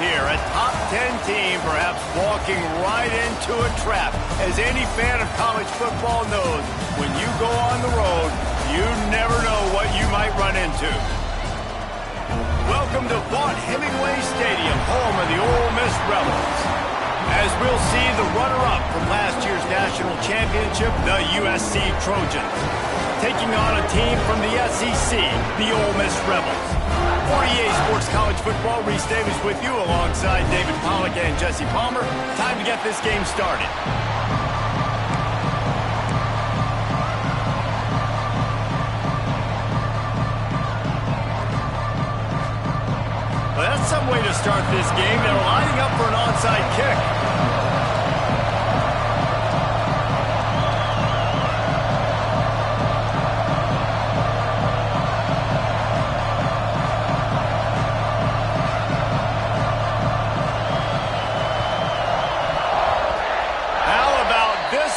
here. A top 10 team perhaps walking right into a trap. As any fan of college football knows, when you go on the road, you never know what you might run into. Welcome to Vaught-Hemingway Stadium, home of the Ole Miss Rebels. As we'll see the runner-up from last year's national championship, the USC Trojans, taking on a team from the SEC, the Ole Miss Rebels. 48 Sports College Football, Reese Davis with you alongside David Pollack and Jesse Palmer. Time to get this game started. Well, that's some way to start this game. They're lining up for an onside kick.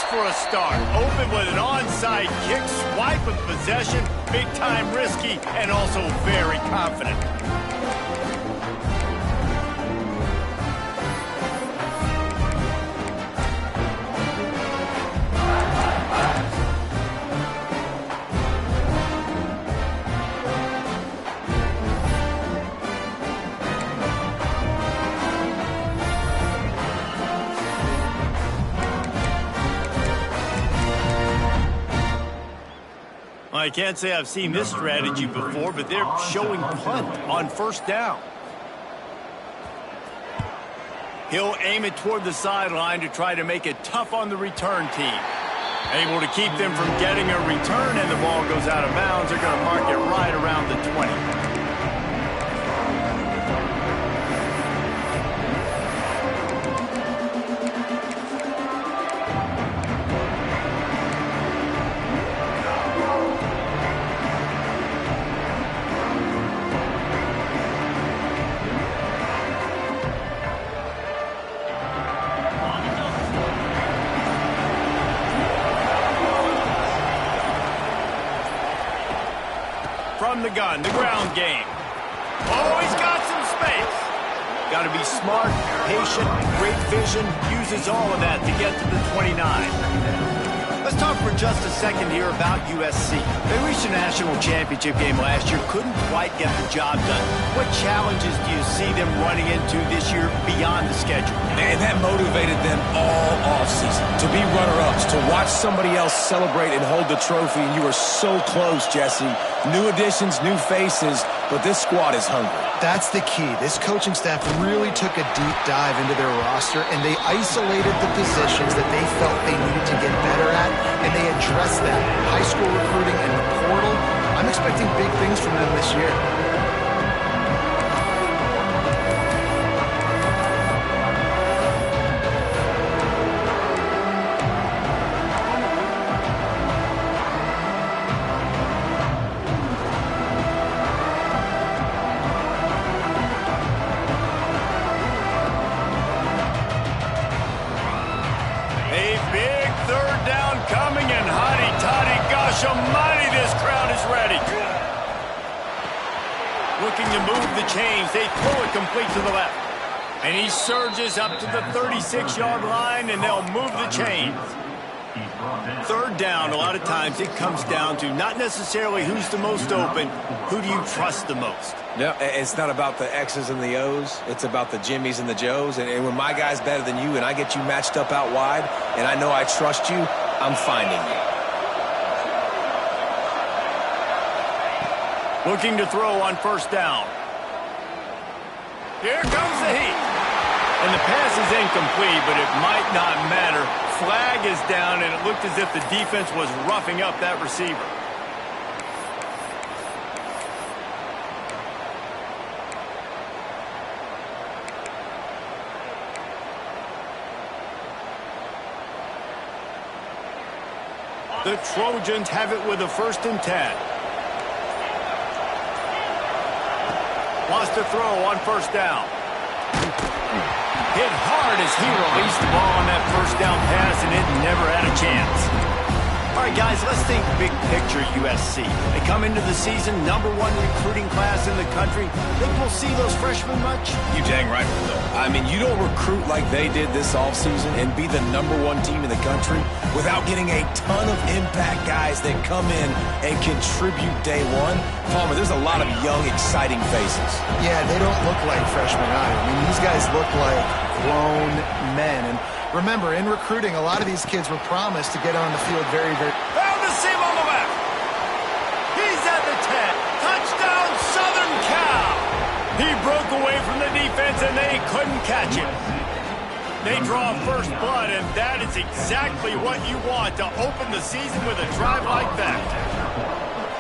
For a start, open with an onside kick, swipe of possession, big time risky, and also very confident. I can't say I've seen this strategy before, but they're showing punt on first down. He'll aim it toward the sideline to try to make it tough on the return team. Able to keep them from getting a return, and the ball goes out of bounds. They're going to mark it right around the 20. From the gun, the ground game. Oh, he's got some space. Got to be smart, patient, great vision. Uses all of that to get to the 29. Let's talk for just a second here about USC. They reached a national championship game last year, couldn't quite get the job done. What challenges do you see them running into this year beyond the schedule? Man, that motivated them all offseason to be runner-ups, to watch somebody else celebrate and hold the trophy, and you were so close, Jesse. New additions, new faces, but this squad is hungry. That's the key. This coaching staff really took a deep dive into their roster, and they isolated the positions that they felt they needed to get better at, and they addressed that. High school recruiting and the portal. I'm expecting big things from them this year. Almighty, this crowd is ready. Looking to move the chains. They throw it complete to the left. And he surges up to the 36-yard line, and they'll move the chains. Third down, a lot of times it comes down to not necessarily who's the most open, who do you trust the most? No, it's not about the X's and the O's. It's about the Jimmies and the Joes. And when my guy's better than you and I get you matched up out wide, and I know I trust you, I'm finding you. Looking to throw on first down. Here comes the heat. And the pass is incomplete, but it might not matter. Flag is down, and it looked as if the defense was roughing up that receiver. The Trojans have it with a 1st and 10. Wants to throw on first down. Hit hard as he released the ball on that first down pass, and it never had a chance. All right, guys, let's think big picture USC. They come into the season, #1 recruiting class in the country. Think we'll see those freshmen much? You dang right, though. I mean, you don't recruit like they did this offseason and be the #1 team in the country without getting a ton of impact guys that come in and contribute day one. Palmer, there's a lot of young, exciting faces. Yeah, they don't look like freshmen either. I mean, these guys look like grown men. And remember, in recruiting, a lot of these kids were promised to get on the field very, very... Found the seam on the left. He's at the 10. Touchdown, Southern Cal. He broke away from the defense, and they couldn't catch him. They draw first blood, and that is exactly what you want to open the season with a drive like that.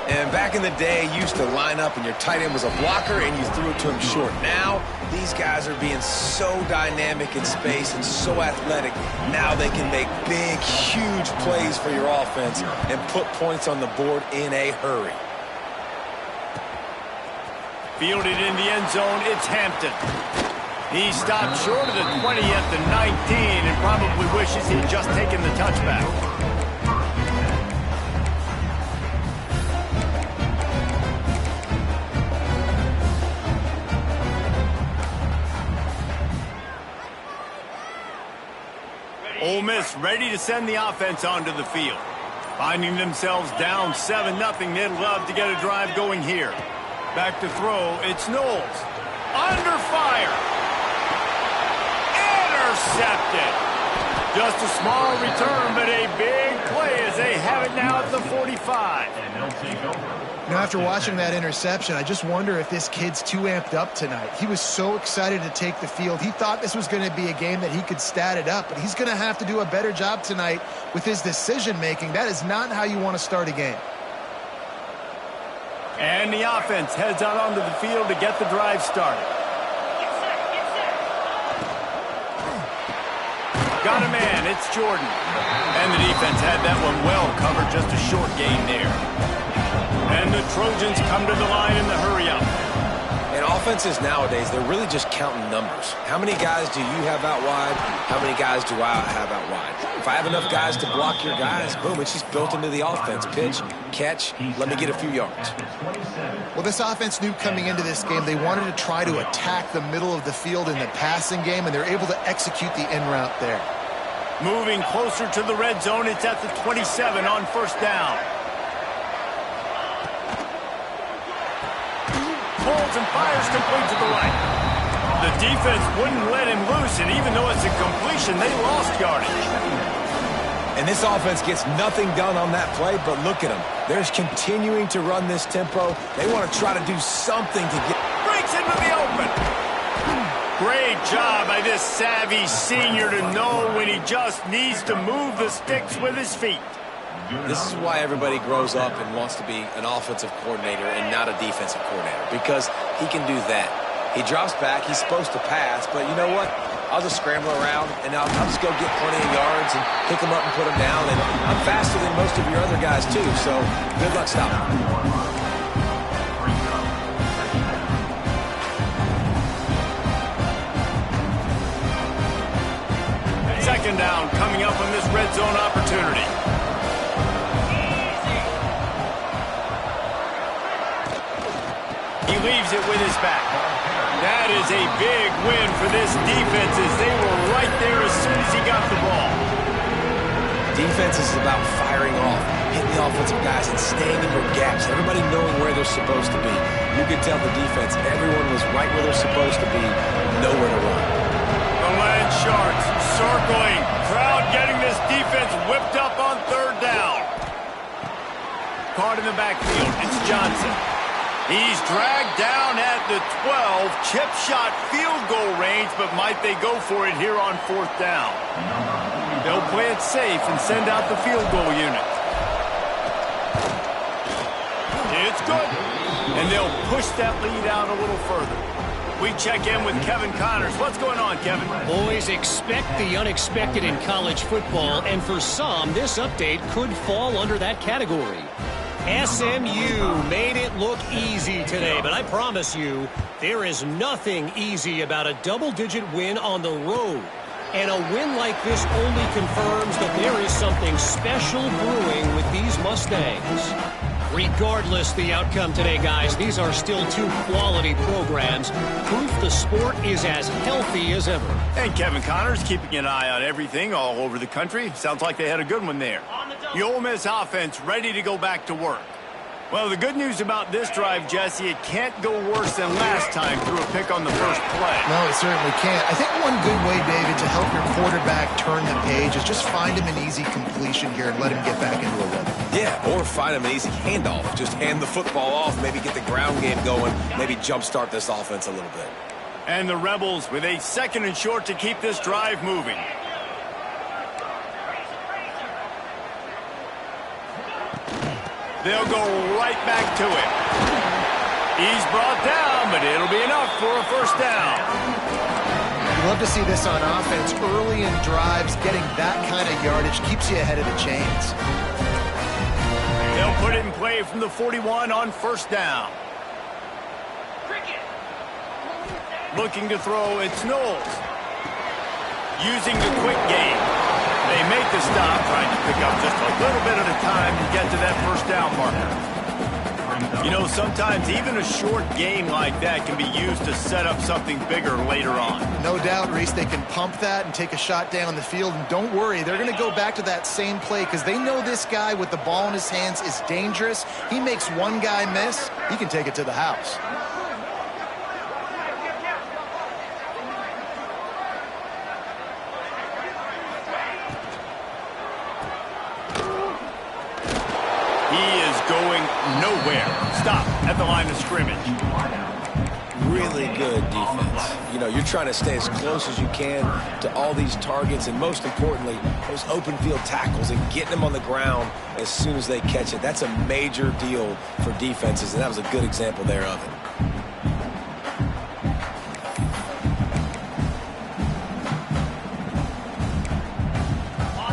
And back in the day, you used to line up and your tight end was a blocker and you threw it to him short. Now, these guys are being so dynamic in space and so athletic. Now they can make big, huge plays for your offense and put points on the board in a hurry. Fielded in the end zone, it's Hampton. He stopped short of the 20 at the 19 and probably wishes he'd just taken the touchback. Ole Miss ready to send the offense onto the field. Finding themselves down 7-0, they'd love to get a drive going here. Back to throw, it's Knowles. Under fire. Intercepted. Just a small return, but a big play as they have it now at the 45. You know, after watching that interception, I just wonder if this kid's too amped up tonight. He was so excited to take the field. He thought this was going to be a game that he could stat it up, but he's going to have to do a better job tonight with his decision-making. That is not how you want to start a game. And the offense heads out onto the field to get the drive started. Got a man, it's Jordan. And the defense had that one well covered, just a short gain there. And the Trojans come to the line in the hurry-up. And offenses nowadays, they're really just counting numbers. How many guys do you have out wide? How many guys do I have out wide? If I have enough guys to block your guys, boom, it's just built into the offense. Pitch, catch, let me get a few yards. Well, this offense knew coming into this game they wanted to try to attack the middle of the field in the passing game, and they're able to execute the in route there. Moving closer to the red zone, it's at the 27 on first down. Pulls and fires complete to the right. The defense wouldn't let him loose, and even though it's a completion, they lost yardage. And this offense gets nothing done on that play, but look at them. They're just continuing to run this tempo. They want to try to do something to get... Breaks into the open. Great job by this savvy senior to know when he just needs to move the sticks with his feet. This is why everybody grows up and wants to be an offensive coordinator and not a defensive coordinator, because he can do that. He drops back, he's supposed to pass, but you know what? I'll just scramble around, and I'll just go get plenty of yards and pick them up and put them down, and I'm faster than most of your other guys, too, so good luck stopping me. Second down coming up on this red zone opportunity. He leaves it with his back. That is a big win for this defense as they were right there as soon as he got the ball. Defense is about firing off, hitting the offensive guys and staying in your gaps. Everybody knowing where they're supposed to be. You could tell the defense, everyone was right where they're supposed to be, nowhere to run. The Land Sharks circling. Crowd getting this defense whipped up on third down. Caught in the backfield. It's Johnson. He's dragged down at the 12. Chip shot field goal range, but might they go for it here on fourth down? They'll play it safe and send out the field goal unit. It's good. And they'll push that lead out a little further. We check in with Kevin Connors. What's going on, Kevin? Boys, expect the unexpected in college football, and for some, this update could fall under that category. SMU made it look easy today, but I promise you, there is nothing easy about a double-digit win on the road. And a win like this only confirms that there is something special brewing with these Mustangs. Regardless the outcome today, guys, these are still two quality programs. Proof the sport is as healthy as ever. And Kevin Connors keeping an eye on everything all over the country. Sounds like they had a good one there. The Ole Miss offense ready to go back to work. Well, the good news about this drive, Jesse, it can't go worse than last time through a pick on the first play. No, it certainly can't. I think one good way, David, to help your quarterback turn the page is just find him an easy completion here and let him get back into a rhythm. Yeah, or find him an easy handoff. Just hand the football off, maybe get the ground game going, maybe jumpstart this offense a little bit. And the Rebels with a 2nd and short to keep this drive moving. They'll go right back to it. He's brought down, but it'll be enough for a first down. You love to see this on offense. Early in drives, getting that kind of yardage keeps you ahead of the chains. They'll put it in play from the 41 on first down. Looking to throw, it's Knowles. Using the quick game. They make the stop, trying to pick up just a little bit at a time to get to that first down marker. You know, sometimes even a short game like that can be used to set up something bigger later on. No doubt, Reese, they can pump that and take a shot down the field. And don't worry, they're going to go back to that same play because they know this guy with the ball in his hands is dangerous. He makes one guy miss, he can take it to the house. Nowhere. Stop at the line of scrimmage. Really good defense. You know, you're trying to stay as close as you can to all these targets and, most importantly, those open field tackles and getting them on the ground as soon as they catch it. That's a major deal for defenses, and that was a good example there of it.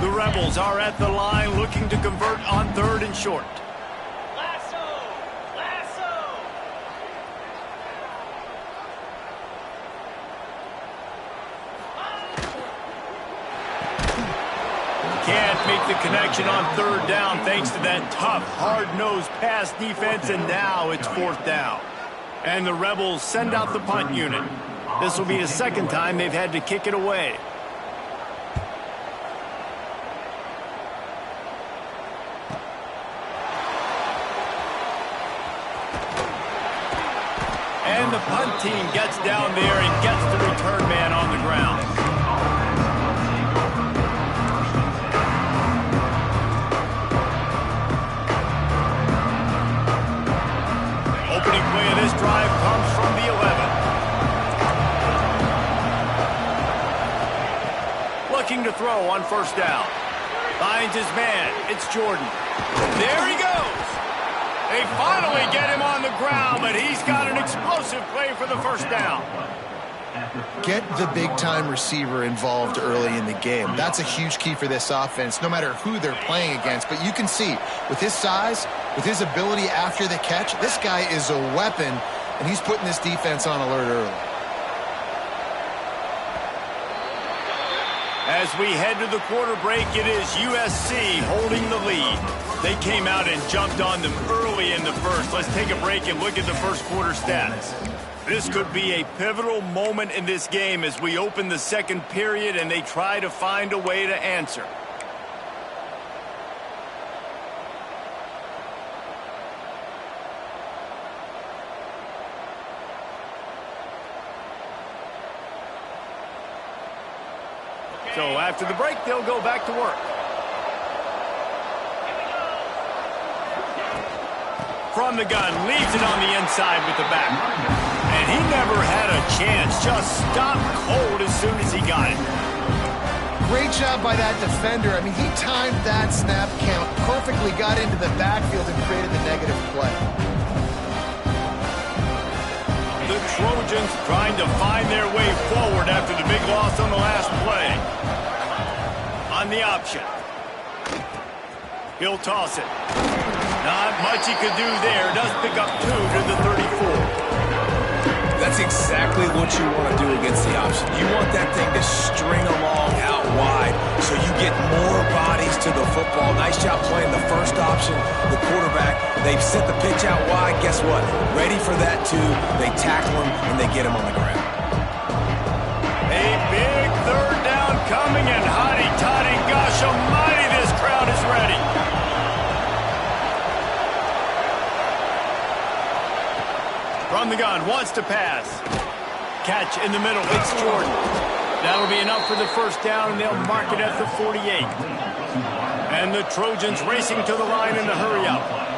The Rebels are at the line looking to convert on 3rd and short. Can't make the connection on 3rd down thanks to that tough, hard-nosed pass defense, and now it's 4th down. And the Rebels send out the punt unit. This will be the 2nd time they've had to kick it away. And the punt team gets down there and gets the return man on the ground. Opening play of this drive comes from the 11. Looking to throw on first down. Finds his man. It's Jordan. There he goes. They finally get him on the ground, but he's got an explosive play for the first down. Get the big-time receiver involved early in the game. That's a huge key for this offense, no matter who they're playing against. But you can see, with his size, with his ability after the catch, this guy is a weapon, and he's putting this defense on alert early. As we head to the quarter break, it is USC holding the lead. They came out and jumped on them early in the first. Let's take a break and look at the first quarter stats. This could be a pivotal moment in this game as we open the 2nd period and they try to find a way to answer. So after the break, they'll go back to work. From the gun, leaves it on the inside with the back. And he never had a chance, just stopped cold as soon as he got it. Great job by that defender. I mean, he timed that snap count perfectly, got into the backfield and created the negative play. The Trojans trying to find their way forward after the big loss on the last play. On the option. He'll toss it. Not much he could do there. Does pick up 2 to the 34. That's exactly what you want to do against the option. You want that thing to string along out wide so you get more bodies to the football. Nice job playing the first option, the quarterback. They've set the pitch out wide. Guess what? Ready for that, too. They tackle him, and they get him on the ground. A big third down coming, and hotty-toddy, gosh almighty, this crowd is ready. From the gun, wants to pass. Catch in the middle, it's Jordan. That'll be enough for the first down, and they'll mark it at the 48. And the Trojans racing to the line in the hurry-up.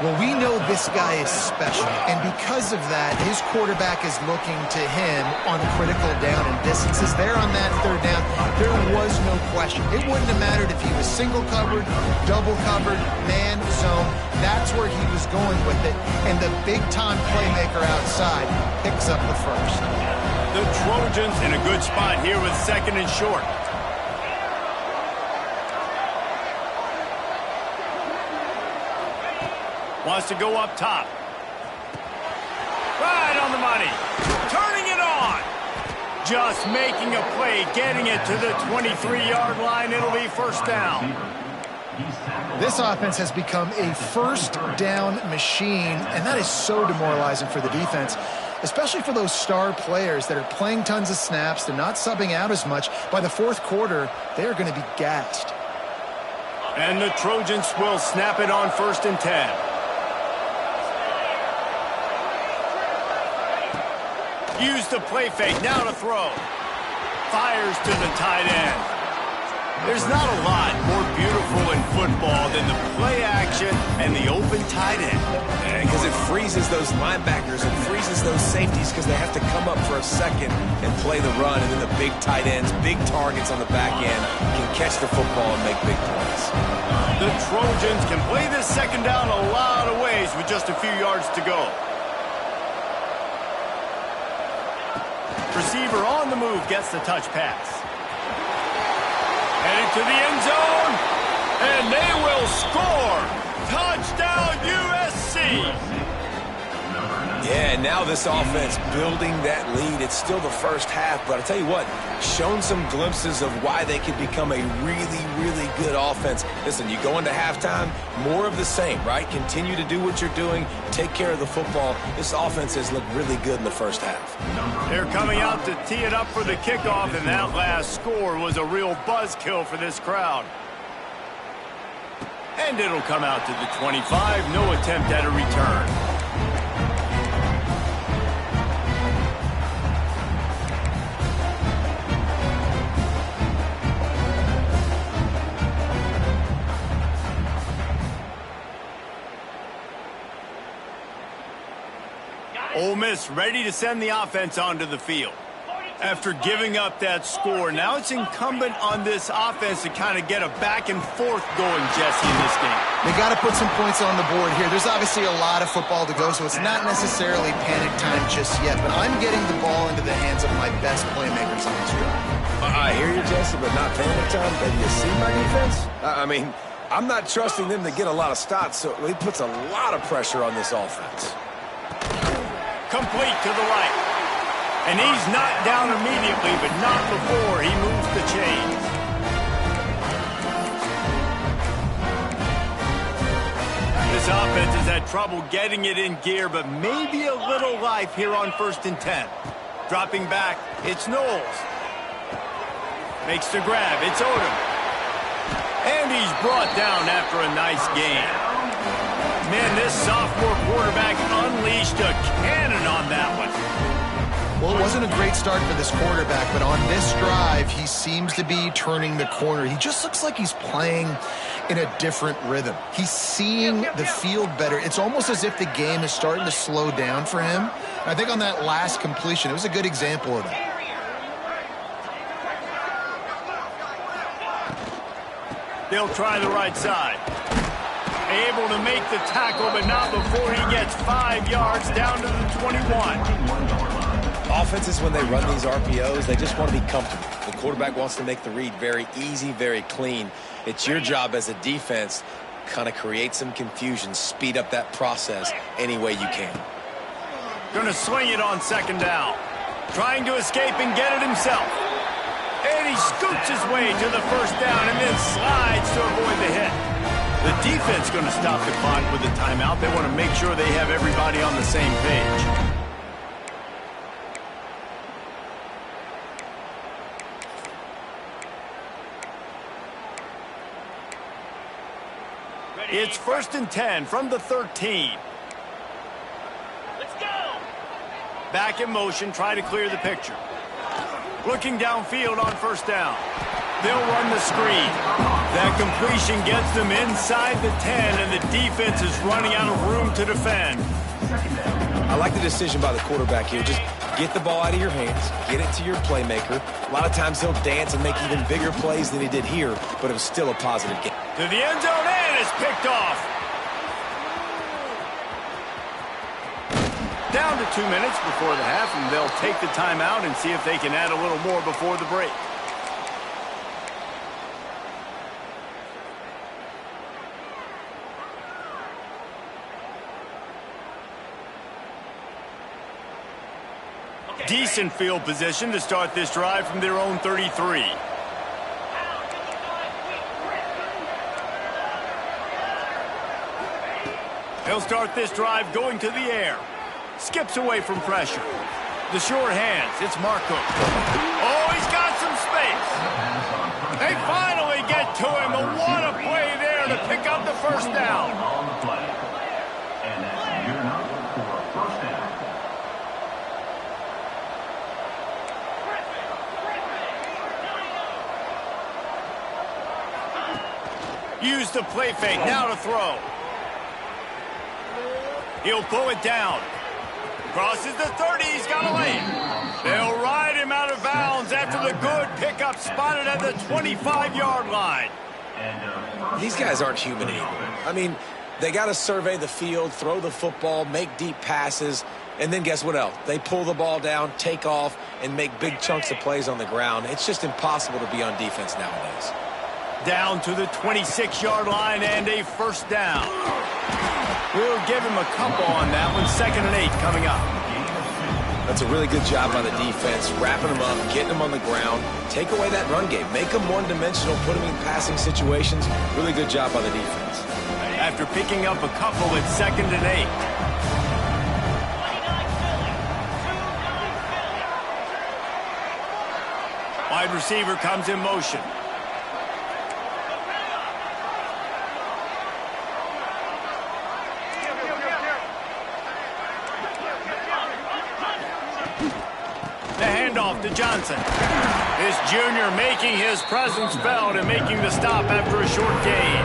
Well, we know this guy is special, and because of that, his quarterback is looking to him on critical down and distances. There on that third down, there was no question. It wouldn't have mattered if he was single covered, double covered, man, zone. That's where he was going with it, and the big-time playmaker outside picks up the first. The Trojans in a good spot here with second and short. Wants to go up top. Right on the money. Turning it on. Just making a play, getting it to the 23-yard line. It'll be first down. This offense has become a first down machine, and that is so demoralizing for the defense, especially for those star players that are playing tons of snaps. They're not subbing out as much. By the fourth quarter, they're going to be gassed. And the Trojans will snap it on first and 10. Use the play fake, now to throw. Fires to the tight end. There's not a lot more beautiful in football than the play action and the open tight end. Because it freezes those linebackers, it freezes those safeties because they have to come up for a second and play the run, and then the big tight ends, big targets on the back end, can catch the football and make big plays. The Trojans can play this second down a lot of ways with just a few yards to go. Receiver on the move gets the touch pass. Headed to the end zone, and they will score. Touchdown, USC. Yeah, now this offense building that lead. It's still the first half, but I tell you what, shown some glimpses of why they could become a really, really good offense. Listen, you go into halftime, more of the same, right? Continue to do what you're doing, take care of the football. This offense has looked really good in the first half. They're coming out to tee it up for the kickoff, and that last score was a real buzzkill for this crowd. And it'll come out to the 25, no attempt at a return. Ole Miss ready to send the offense onto the field. After giving up that score, now it's incumbent on this offense to kind of get a back and forth going, Jesse, in this game. They got to put some points on the board here. There's obviously a lot of football to go, so it's not necessarily panic time just yet, but I'm getting the ball into the hands of my best playmakers on this drive. I hear you, Jesse, but not panic time. Have you seen my defense? I mean, I'm not trusting them to get a lot of stops, so it puts a lot of pressure on this offense. Complete to the right. And he's knocked down immediately, but not before he moves the chains. This offense has had trouble getting it in gear, but maybe a little life here on first and 10. Dropping back, it's Knowles. Makes the grab, it's Odom. And he's brought down after a nice gain. Man, this sophomore quarterback unleashed a cannon on that one. Well, it wasn't a great start for this quarterback, but on this drive, he seems to be turning the corner. He just looks like he's playing in a different rhythm. He's seeing the field better. It's almost as if the game is starting to slow down for him. I think on that last completion, it was a good example of that. They'll try the right side. Able to make the tackle, but not before he gets 5 yards down to the 21. Offenses, when they run these RPOs, they just want to be comfortable. The quarterback wants to make the read very easy, very clean. It's your job as a defense, kind of create some confusion, speed up that process any way you can. Gonna swing it on second down. Trying to escape and get it himself. And he scoots his way to the first down and then slides to avoid the hit. The defense going to stop the clock with a timeout. They want to make sure they have everybody on the same page. It's 1st and 10 from the 13. Let's go! Back in motion, try to clear the picture. Looking downfield on first down. They'll run the screen. That completion gets them inside the 10, and the defense is running out of room to defend. I like the decision by the quarterback here. Just get the ball out of your hands, get it to your playmaker. A lot of times he'll dance and make even bigger plays than he did here, but it was still a positive game. To the end zone, and it's picked off. Down to 2 minutes before the half, and they'll take the timeout and see if they can add a little more before the break. Decent field position to start this drive from their own 33. He'll start this drive going to the air. Skips away from pressure. The short hands, it's Marco. Oh, he's got some space. They finally get to him, and what a play there to pick up the first down. And that's your number for first down. Use the play fake, now to throw. He'll pull it down. Crosses the 30, he's got a lane. They'll ride him out of bounds after the good pickup spotted at the 25-yard line. These guys aren't human anymore. I mean, they got to survey the field, throw the football, make deep passes, and then guess what else? They pull the ball down, take off, and make big chunks of plays on the ground. It's just impossible to be on defense nowadays. Down to the 26-yard line and a first down. We'll give him a couple on that one. 2nd and 8 coming up. That's a really good job by the defense, wrapping them up, getting them on the ground. Take away that run game. Make them one-dimensional, put them in passing situations. Really good job by the defense. After picking up a couple, it's 2nd and 8. Wide receiver comes in motion. The handoff to Johnson. This junior making his presence felt and making the stop after a short gain.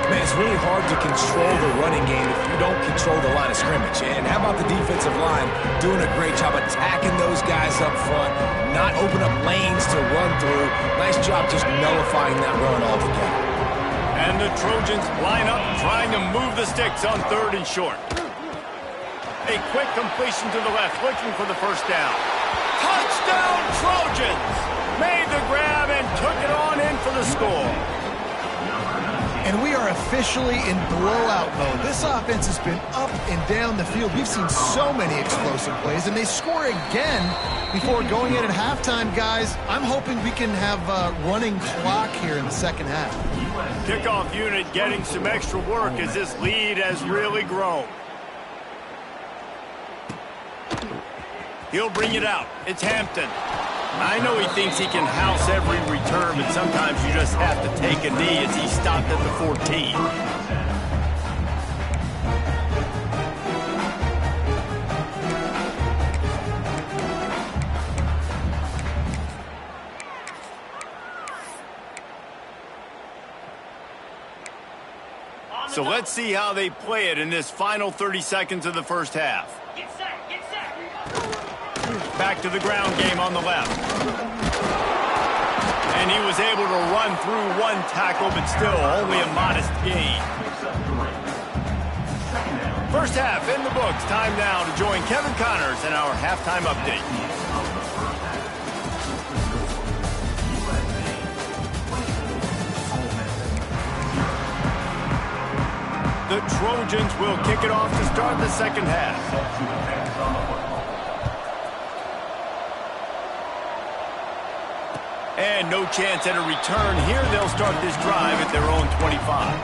Man, it's really hard to control the running game if you don't control the line of scrimmage. And how about the defensive line doing a great job attacking those guys up front, not open up lanes to run through. Nice job just nullifying that run altogether. And the Trojans line up trying to move the sticks on 3rd and short. A quick completion to the left, looking for the first down. Touchdown Trojans! Made the grab and took it on in for the score. And we are officially in blowout mode. This offense has been up and down the field. We've seen so many explosive plays, and they score again before going in at halftime, guys. I'm hoping we can have a running clock here in the second half. Kickoff unit getting some extra work as this lead has really grown. He'll bring it out. It's Hampton. I know he thinks he can house every return, but sometimes you just have to take a knee as he stopped at the 14. So let's see how they play it in this final 30 seconds of the first half. Get set! Get set! Back to the ground game on the left. And he was able to run through one tackle, but still only a modest gain. First half in the books. Time now to join Kevin Connors in our halftime update. The The Trojans will kick it off to start the second half. And no chance at a return here. They'll start this drive at their own 25.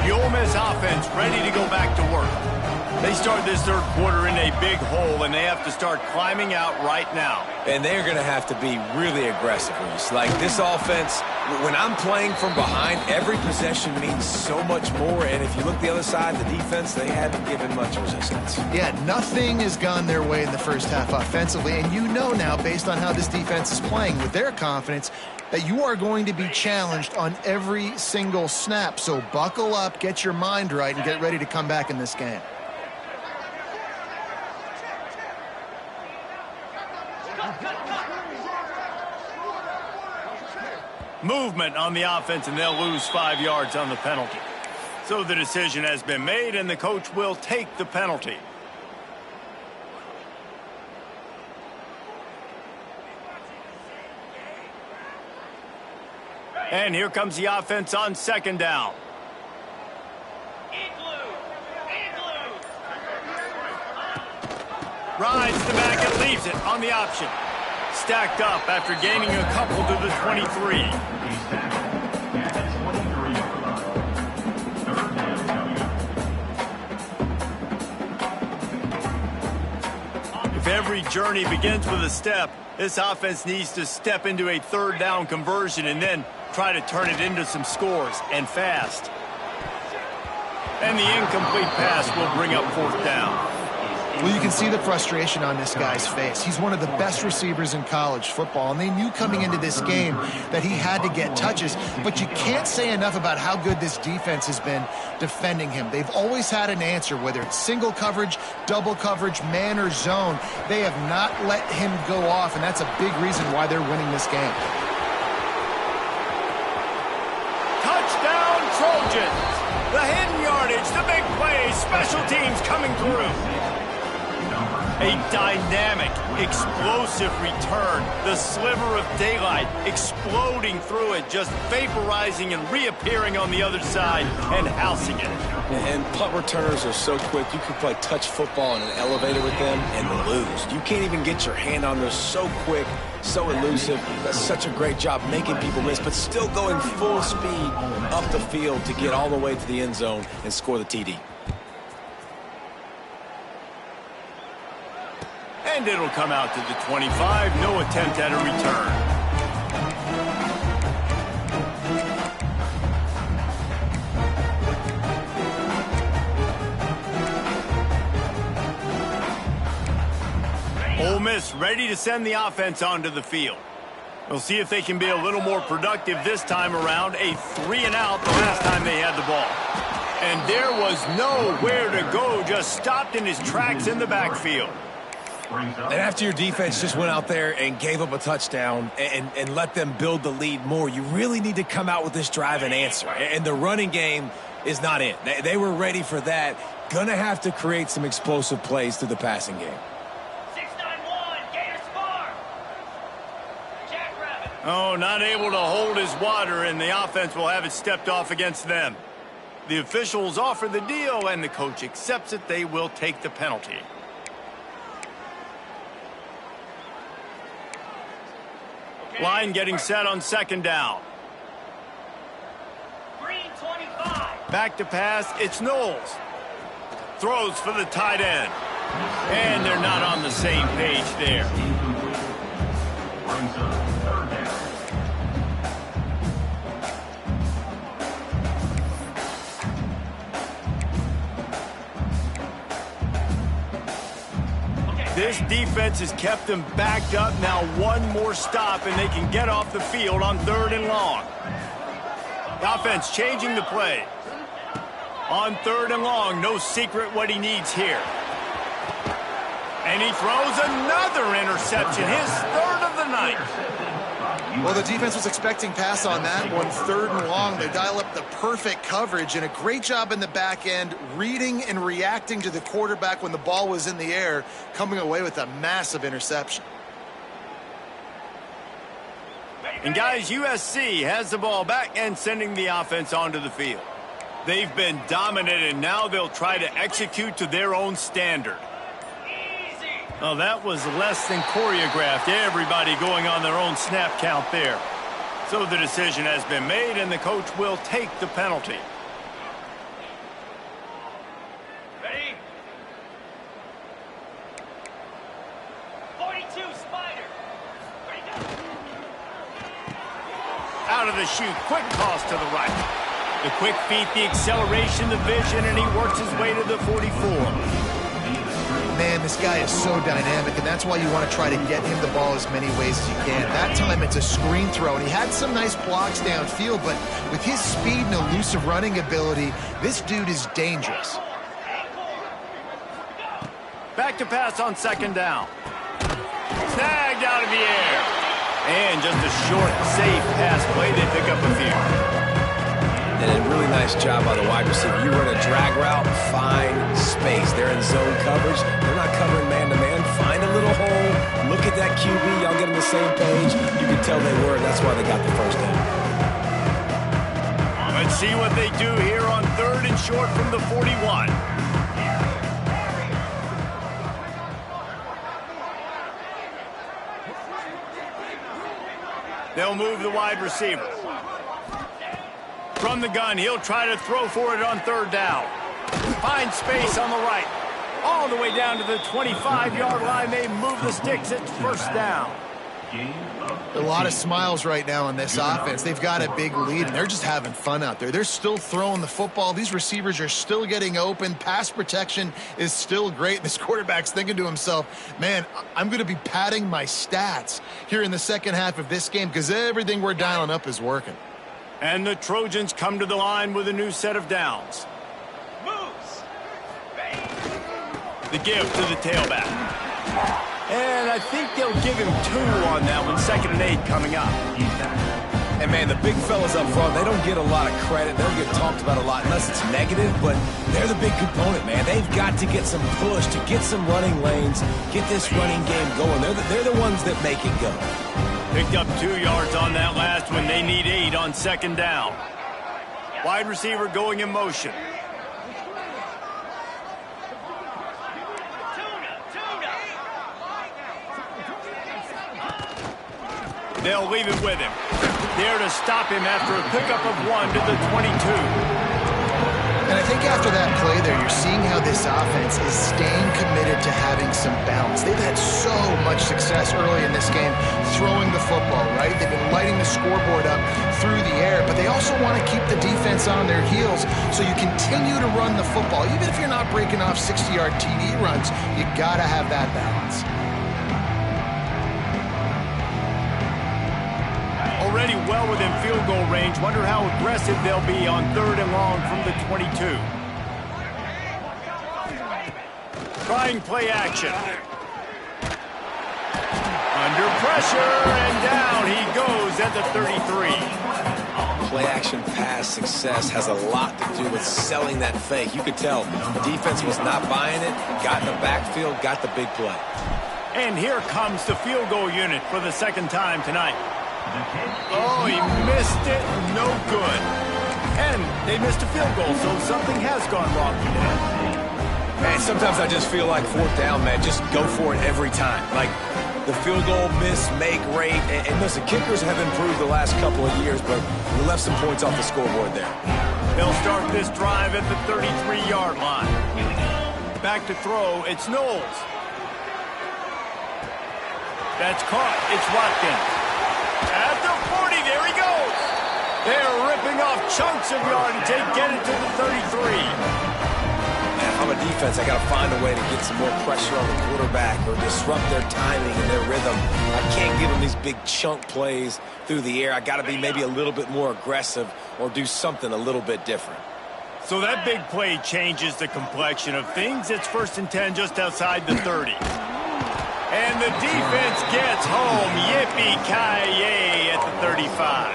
The Ole Miss offense ready to go back to work. They start this third quarter in a big hole, and they have to start climbing out right now. And they're going to have to be really aggressive, Reese. Like this offense, when I'm playing from behind, every possession means so much more. And if you look the other side, the defense, they haven't given much resistance. Yeah, nothing has gone their way in the first half offensively. And you know now, based on how this defense is playing with their confidence, that you are going to be challenged on every single snap. So buckle up, get your mind right, and get ready to come back in this game. Movement on the offense, and they'll lose 5 yards on the penalty. So the decision has been made, and the coach will take the penalty. And here comes the offense on second down. Rides the back and leaves it on the option. Stacked up after gaining a couple to the 23. If every journey begins with a step, this offense needs to step into a third down conversion and then try to turn it into some scores, and fast. And the incomplete pass will bring up fourth down. Well, you can see the frustration on this guy's face. He's one of the best receivers in college football, and they knew coming into this game that he had to get touches, but you can't say enough about how good this defense has been defending him. They've always had an answer, whether it's single coverage, double coverage, man, or zone. They have not let him go off, and that's a big reason why they're winning this game. Touchdown, Trojans! The hidden yardage, the big plays, special teams coming through. A dynamic, explosive return. The sliver of daylight exploding through it, just vaporizing and reappearing on the other side and housing it. And punt returners are so quick. You can play touch football in an elevator with them and lose. You can't even get your hand on those. So quick, so elusive. Does such a great job making people miss, but still going full speed up the field to get all the way to the end zone and score the TD. And it'll come out to the 25. No attempt at a return. Ole Miss ready to send the offense onto the field. We'll see if they can be a little more productive this time around. A 3-and-out the last time they had the ball. And there was nowhere to go, just stopped in his tracks in the backfield. And after your defense just went out there and gave up a touchdown and let them build the lead more, you really need to come out with this drive and answer. And the running game is not it. They were ready for that. Gonna have to create some explosive plays through the passing game. 691, Gators Farm. Jackrabbit. Oh, not able to hold his water, and the offense will have it stepped off against them. The officials offer the deal, and the coach accepts it. They will take the penalty. Line getting set on second down. Green 25. Back to pass, it's Knowles. Throws for the tight end. And they're not on the same page there. Brings up third down. This defense has kept them backed up. Now one more stop, and they can get off the field on 3rd and long. The offense changing the play. On 3rd and long, no secret what he needs here. And he throws another interception, his 3rd of the night. Well, the defense was expecting pass on that one. 3rd and long, they dial up the perfect coverage, and a great job in the back end, reading and reacting to the quarterback when the ball was in the air, coming away with a massive interception. And guys, USC has the ball back and sending the offense onto the field. They've been dominant, and now they'll try to execute to their own standard. Oh, that was less than choreographed. Everybody going on their own snap count there. So the decision has been made, and the coach will take the penalty. Ready? 42, Spider. Ready, go. Out of the chute, quick toss to the right. The quick feet, the acceleration, the vision, and he works his way to the 44. Man, this guy is so dynamic, and that's why you want to try to get him the ball as many ways as you can. That time it's a screen throw, and he had some nice blocks downfield, but with his speed and elusive running ability, this dude is dangerous. Back to pass on second down. Snagged out of the air. And just a short, safe pass play. They pick up a few. And a really nice job by the wide receiver. You run a drag route, find space. They're in zone coverage. They're not covering man-to-man. Find a little hole. Look at that QB. Y'all get on the same page. You can tell they were, and that's why they got the first down. Let's see what they do here on third and short from the 41. They'll move the wide receiver. From the gun, he'll try to throw for it on third down. Find space on the right. All the way down to the 25-yard line. They move the sticks at first down. A lot of smiles right now on this offense. They've got a big lead, and they're just having fun out there. They're still throwing the football. These receivers are still getting open. Pass protection is still great. This quarterback's thinking to himself, man, I'm going to be padding my stats here in the second half of this game because everything we're dialing up is working. And the Trojans come to the line with a new set of downs. Moves. The give to the tailback. And I think they'll give him 2 on that one. 2nd and 8 coming up. And, man, the big fellas up front, they don't get a lot of credit. They don't get talked about a lot unless it's negative, but they're the big component, man. They've got to get some push, to get some running lanes, get this running game going. They're the ones that make it go. Picked up 2 yards on that last one. They need 8 on second down. Wide receiver going in motion. They'll leave it with him. There to stop him after a pickup of 1 to the 22. And I think after that play there, you're seeing how this offense is staying committed to having some balance. They've had so much success early in this game throwing the football, right? They've been lighting the scoreboard up through the air, but they also want to keep the defense on their heels, so you continue to run the football. Even if you're not breaking off 60-yard TD runs, you got to have that balance. Already well within field goal range. Wonder how aggressive they'll be on 3rd and long from the 22. Trying play action. Under pressure, and down he goes at the 33. Play action pass success has a lot to do with selling that fake. You could tell defense was not buying it, got in the backfield, got the big play. And here comes the field goal unit for the 2nd time tonight. Oh, he missed it. No good. And they missed a field goal, so something has gone wrong today. Man, sometimes I just feel like 4th down, man, just go for it every time. Like the field goal miss-make rate. And listen, kickers have improved the last couple of years, but we left some points off the scoreboard there. They'll start this drive at the 33-yard line. Back to throw. It's Knowles. That's caught. It's Watkins. At the 40, there he goes. They're ripping off chunks of yardage. They get it to the 33. Man, if I'm a defense, I got to find a way to get some more pressure on the quarterback or disrupt their timing and their rhythm. I can't give them these big chunk plays through the air. I got to be maybe a little bit more aggressive or do something a little bit different. So that big play changes the complexion of things. It's 1st and 10 just outside the 30. And the defense gets home. Yippee-ki-yay at the 35.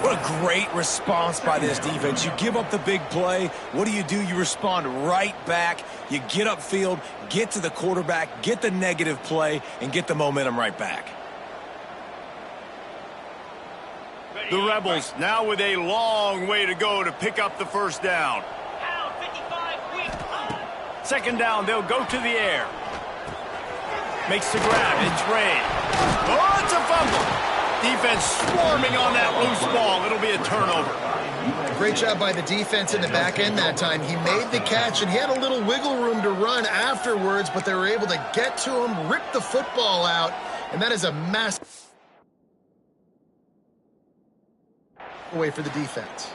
What a great response by this defense. You give up the big play. What do? You respond right back. You get upfield, get to the quarterback, get the negative play, and get the momentum right back. The Rebels now with a long way to go to pick up the first down. Pound 55, weak. Second down, they'll go to the air. Makes the grab. It's Ray. Oh, it's a fumble. Defense swarming on that loose ball. It'll be a turnover. Great job by the defense in the back end that time. He made the catch, and he had a little wiggle room to run afterwards, but they were able to get to him, rip the football out, and that is a massive way for the defense.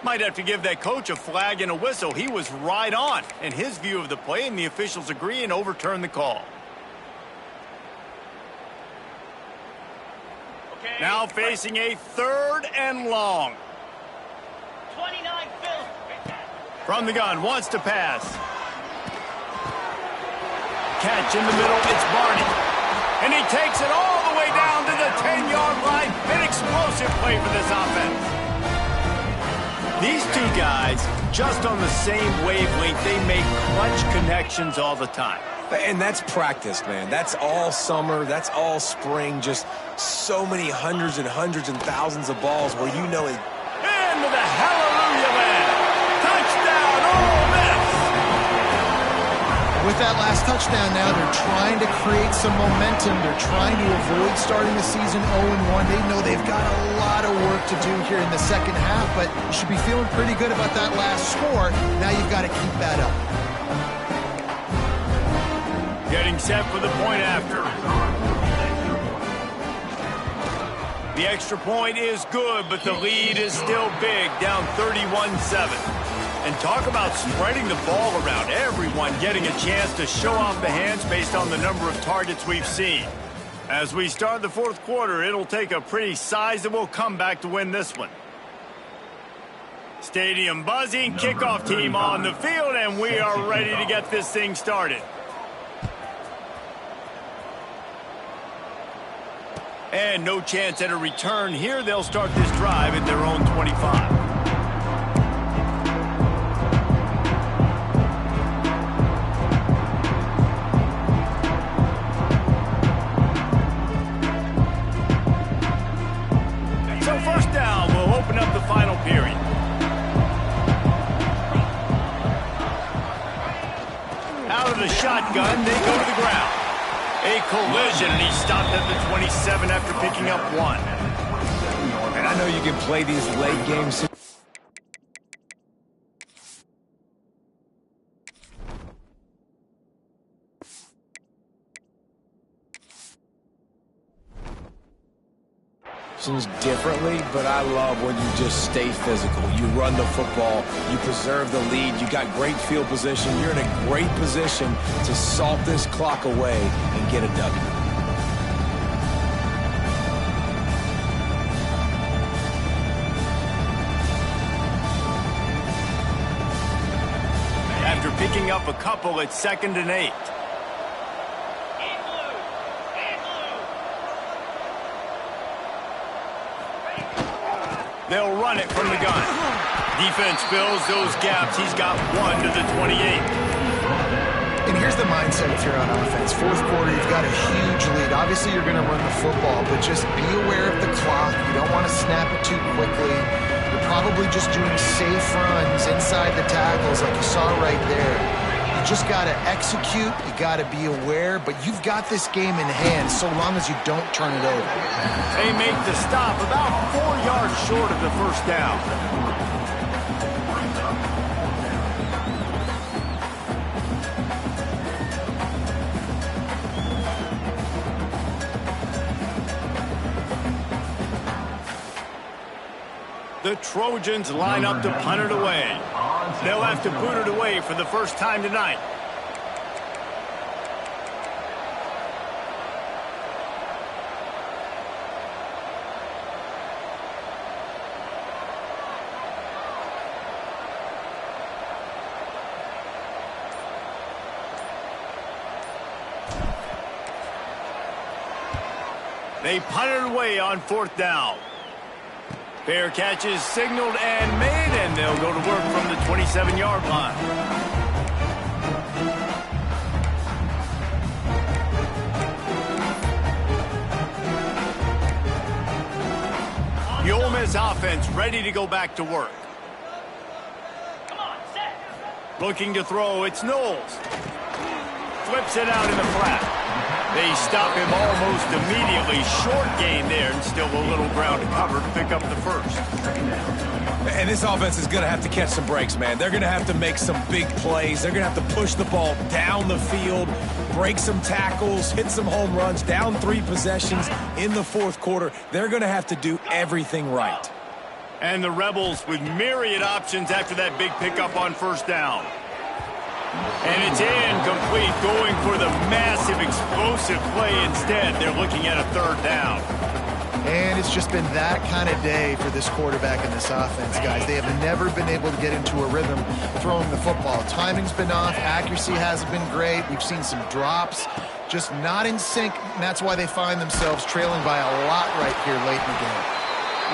Might have to give that coach a flag and a whistle. He was right on in his view of the play, and the officials agree and overturn the call. Okay. Now facing a third and long. 29 Phil. From the gun, wants to pass. Catch in the middle, it's Barney. And he takes it all the way down to the 10-yard line. An explosive play for this offense. These two guys, just on the same wavelength, they make clutch connections all the time. And that's practice, man. That's all summer. That's all spring. Just so many hundreds and thousands of balls where you know it. Into the hallelujah land. Touchdown, Ole Miss. With that last touchdown now, they're trying to create some momentum. They're trying to avoid starting the season 0-1. They know they've got a lot of work to do here in the second half, but you should be feeling pretty good about that last score. Now you've got to keep that up. Getting set for the point after. The extra point is good, but the lead is still big, down 31-7. And talk about spreading the ball around. Everyone getting a chance to show off the hands based on the number of targets we've seen. As we start the fourth quarter, it'll take a pretty sizable comeback to win this one. Stadium buzzing, kickoff team on the field, and we are ready to get this thing started. And no chance at a return here. They'll start this drive at their own 25. So first down will open up the final period. Out of the shotgun, they go to the ground. A collision, and he stopped at the 27 after picking up one. And I know you can play these late games. Differently, but I love when you just stay physical. You run the football, you preserve the lead, you got great field position, you're in a great position to salt this clock away and get a W. After picking up a couple, it's 2nd and 8. They'll run it from the gun. Defense fills those gaps. He's got one to the 28. And here's the mindset if you're on offense. Fourth quarter, you've got a huge lead. Obviously, you're going to run the football, but just be aware of the clock. You don't want to snap it too quickly. You're probably just doing safe runs inside the tackles like you saw right there. You just got to execute. You got to be aware, but you've got this game in hand so long as you don't turn it over. They make the stop about 4 yards short of the first down. The Trojans line up to punt it away. They'll have to boot it away for the first time tonight. They punt it away on 4th down. Fair catch is signaled and made, and they'll go to work from the 27-yard line. The Ole Miss offense ready to go back to work. Come on, set. Looking to throw, it's Knowles. Flips it out in the flat. They stop him almost immediately. Short gain there, and still a little ground to cover to pick up the first. And this offense is going to have to catch some breaks, man. They're going to have to make some big plays. They're going to have to push the ball down the field, break some tackles, hit some home runs, down 3 possessions in the fourth quarter. They're going to have to do everything right. And the Rebels with myriad options after that big pickup on first down. And it's incomplete, going for the massive explosive play instead. They're looking at a third down. And it's just been that kind of day for this quarterback and this offense, guys. They have never been able to get into a rhythm throwing the football. Timing's been off. Accuracy hasn't been great. We've seen some drops, just not in sync. And that's why they find themselves trailing by a lot right here late in the game.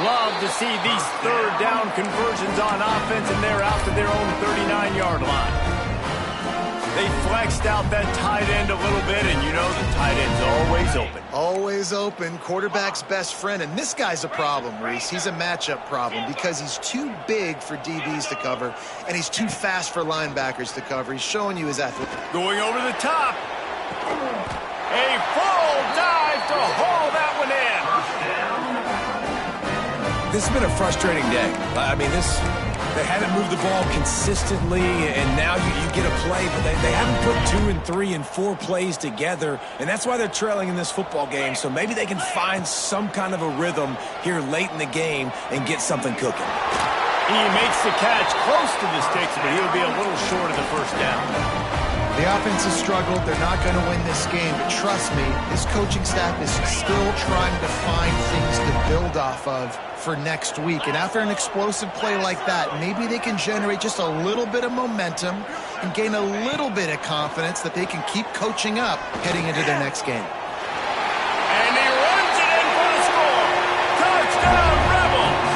Love to see these third down conversions on offense, and they're out to their own 39-yard line. They flexed out that tight end a little bit, and you know the tight end's always open. Always open, quarterback's best friend, and this guy's a problem, Reese. He's a matchup problem because he's too big for DBs to cover, and he's too fast for linebackers to cover. He's showing you his athlete. Going over the top. A full dive to haul that one in. This has been a frustrating day. I mean, they haven't moved the ball consistently, and now you get a play, but they haven't put 2 and 3 and 4 plays together, and that's why they're trailing in this football game. So maybe they can find some kind of a rhythm here late in the game and get something cooking. He makes the catch close to the sticks, but he'll be a little short of the first down. The offense has struggled. They're not going to win this game, but trust me, this coaching staff is still trying to find things to build off of for next week. And after an explosive play like that, maybe they can generate just a little bit of momentum and gain a little bit of confidence that they can keep coaching up heading into their next game. And he runs it in for the score. Touchdown, Rebels!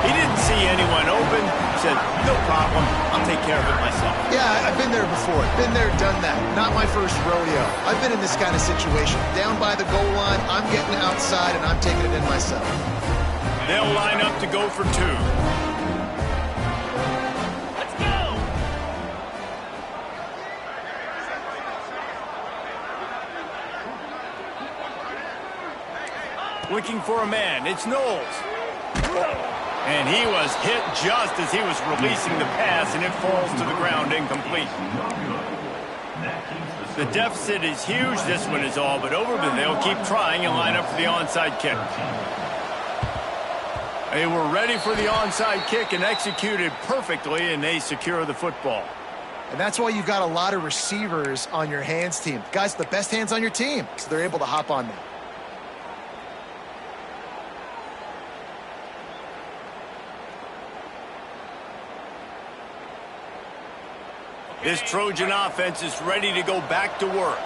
He didn't see anyone open. He said, no problem. I'll take care of it myself. Yeah, I've been there before. Been there, done that. Not my first rodeo. I've been in this kind of situation. Down by the goal line, I'm getting outside, and I'm taking it in myself. They'll line up to go for 2. Let's go. Looking for a man. It's Knowles. And he was hit just as he was releasing the pass, and it falls to the ground incomplete. The deficit is huge. This one is all but over, but they'll keep trying and line up for the onside kick. They were ready for the onside kick and executed perfectly, and they secure the football. And that's why you've got a lot of receivers on your hands team. Guys, the best hands on your team, so they're able to hop on them. This Trojan offense is ready to go back to work.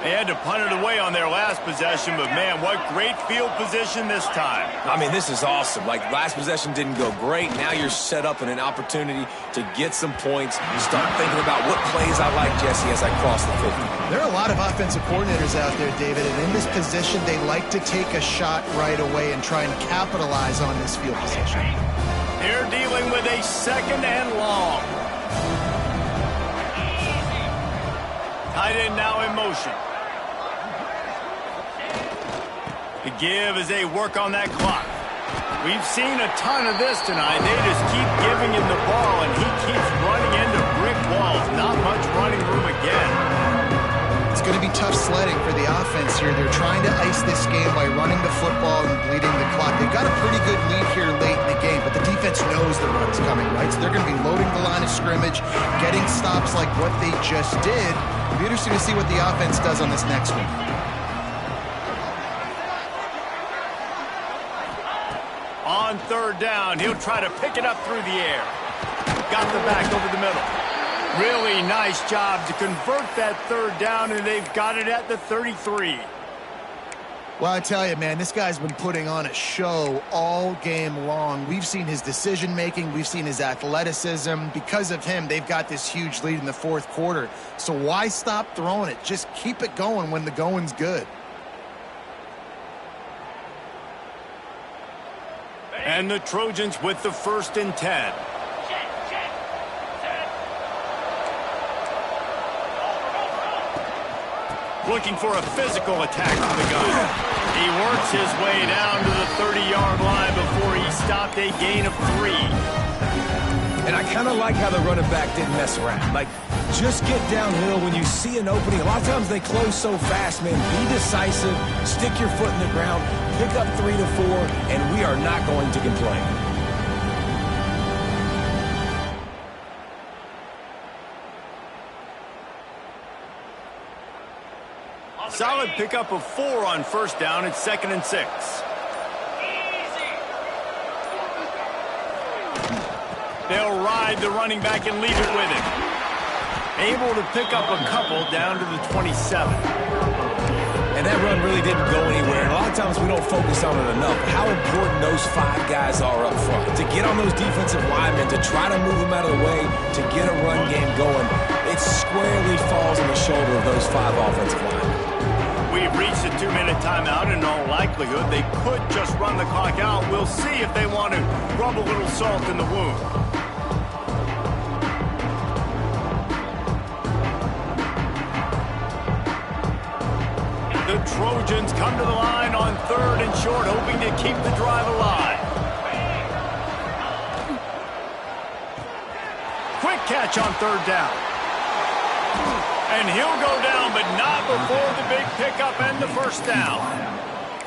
They had to punt it away on their last possession, but man, what great field position this time. I mean, this is awesome. Like, last possession didn't go great. Now you're set up in an opportunity to get some points. Start thinking about what plays I like, Jesse, as I cross the 50. There are a lot of offensive coordinators out there, David, and in this position, they like to take a shot right away and try and capitalize on this field position. They're dealing with a second and long. Tight end now in motion. The give as they work on that clock. We've seen a ton of this tonight. They just keep giving him the ball, and he keeps running into brick walls. Not much running room again. It's going to be tough sledding for the offense here. They're trying to ice this game by running the football and bleeding the clock. They've got a pretty good lead here late in the game, but the defense knows the run's coming, right? So they're going to be loading the line of scrimmage, getting stops like what they just did. It'll be interesting to see what the offense does on this next one. On third down, he'll try to pick it up through the air. Got the back over the middle. Really nice job to convert that third down, and they've got it at the 33. Well, I tell you, man, this guy's been putting on a show all game long. We've seen his decision-making. We've seen his athleticism. Because of him, they've got this huge lead in the fourth quarter. So why stop throwing it? Just keep it going when the going's good. And the Trojans with the 1st and 10. Looking for a physical attack from the gun. He works his way down to the 30-yard line before he stopped a gain of 3. And I kind of like how the running back didn't mess around. Like, just get downhill when you see an opening. A lot of times they close so fast, man. Be decisive, stick your foot in the ground, pick up 3 to 4, and we are not going to complain. Solid pickup of 4 on 1st down. It's 2nd and 6. They'll ride the running back and leave it with him. Able to pick up a couple down to the 27. And that run really didn't go anywhere. And a lot of times we don't focus on it enough. How important those 5 guys are up front. To get on those defensive linemen, to try to move them out of the way, to get a run game going, it squarely falls on the shoulder of those 5 offensive linemen. We've reached a 2-minute timeout. In all likelihood, they could just run the clock out. We'll see if they want to rub a little salt in the wound. The Trojans come to the line on 3rd and short, hoping to keep the drive alive. Quick catch on 3rd down. And he'll go down, but not before the big pickup and the 1st down.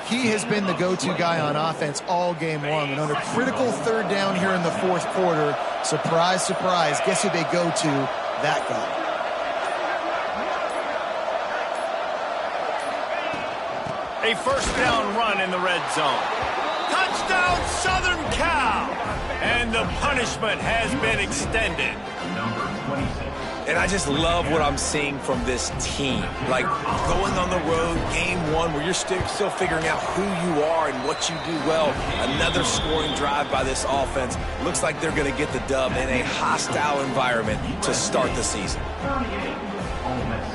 He has been the go-to guy on offense all game long. And on a critical 3rd down here in the 4th quarter, surprise, surprise, guess who they go to? That guy. A 1st down run in the red zone. Touchdown, Southern Cal! And the punishment has been extended. Number 26. And I just love what I'm seeing from this team. Like, going on the road, game 1, where you're still figuring out who you are and what you do well. Another scoring drive by this offense. Looks like they're going to get the dub in a hostile environment to start the season. 38. Ole Miss.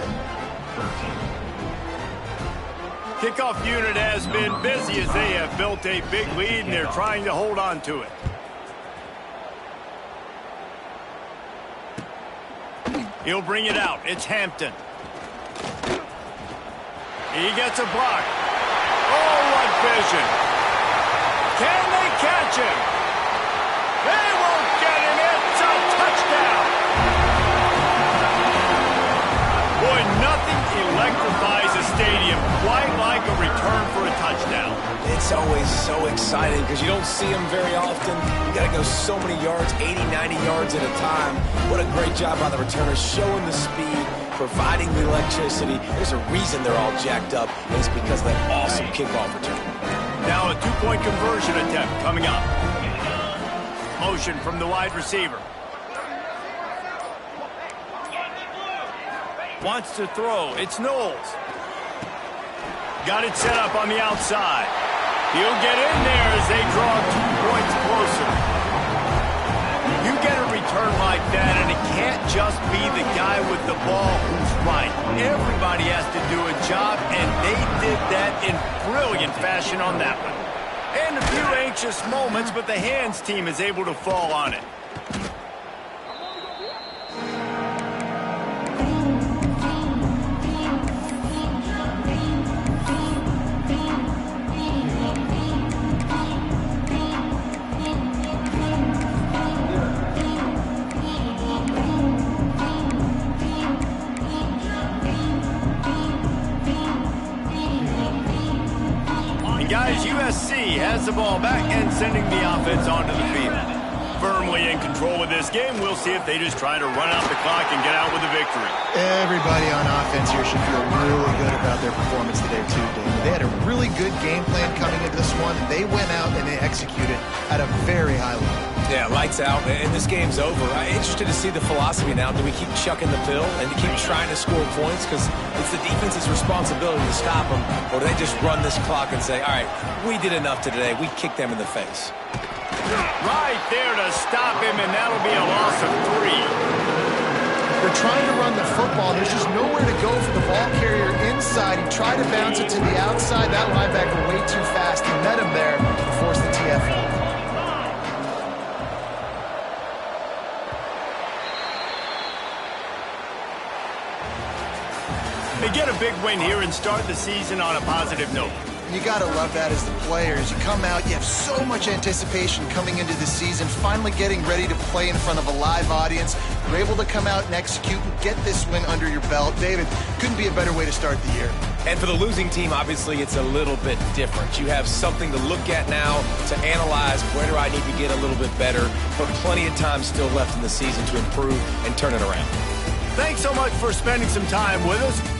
13. Kickoff unit has been busy as they have built a big lead, and they're trying to hold on to it. He'll bring it out. It's Hampton. He gets a block. Oh, what vision. Can they catch him? They won't get him. It's a touchdown. Boy, nothing electrifies a stadium quite like a return for a touchdown. It's always so exciting because you don't see them very often. You got to go so many yards, 80, 90 yards at a time. What a great job by the returners, showing the speed, providing the electricity. There's a reason they're all jacked up, and it's because of that awesome kickoff return. Now a 2-point conversion attempt coming up. Motion from the wide receiver. Wants to throw. It's Knowles. Got it set up on the outside. He'll get in there as they draw 2 points closer. You get a return like that, and it can't just be the guy with the ball who's right. Everybody has to do a job, and they did that in brilliant fashion on that one. And a few anxious moments, but the hands team is able to fall on it. Guys, USC has the ball back and sending the offense onto the field. Firmly in control of this game. We'll see if they just try to run out the clock and get out with a victory. Everybody on offense here should feel really good about their performance today, too, David. They had a really good game plan coming into this one. They went out and they executed at a very high level. Yeah, lights out, and this game's over. I'm interested to see the philosophy now. Do we keep chucking the pill and keep trying to score points? Because it's the defense's responsibility to stop them. Or do they just run this clock and say, all right, we did enough today. We kicked them in the face. Right there to stop him, and that'll be a loss of 3. They're trying to run the football. There's just nowhere to go for the ball carrier inside. He tried to bounce it to the outside. That linebacker way too fast. He met him there and forced the TFL. They get a big win here and start the season on a positive note. You got to love that as the players. You come out, you have so much anticipation coming into the season, finally getting ready to play in front of a live audience. You're able to come out and execute and get this win under your belt. David, couldn't be a better way to start the year. And for the losing team, obviously, it's a little bit different. You have something to look at now, to analyze where do I need to get a little bit better, but plenty of time still left in the season to improve and turn it around. Thanks so much for spending some time with us.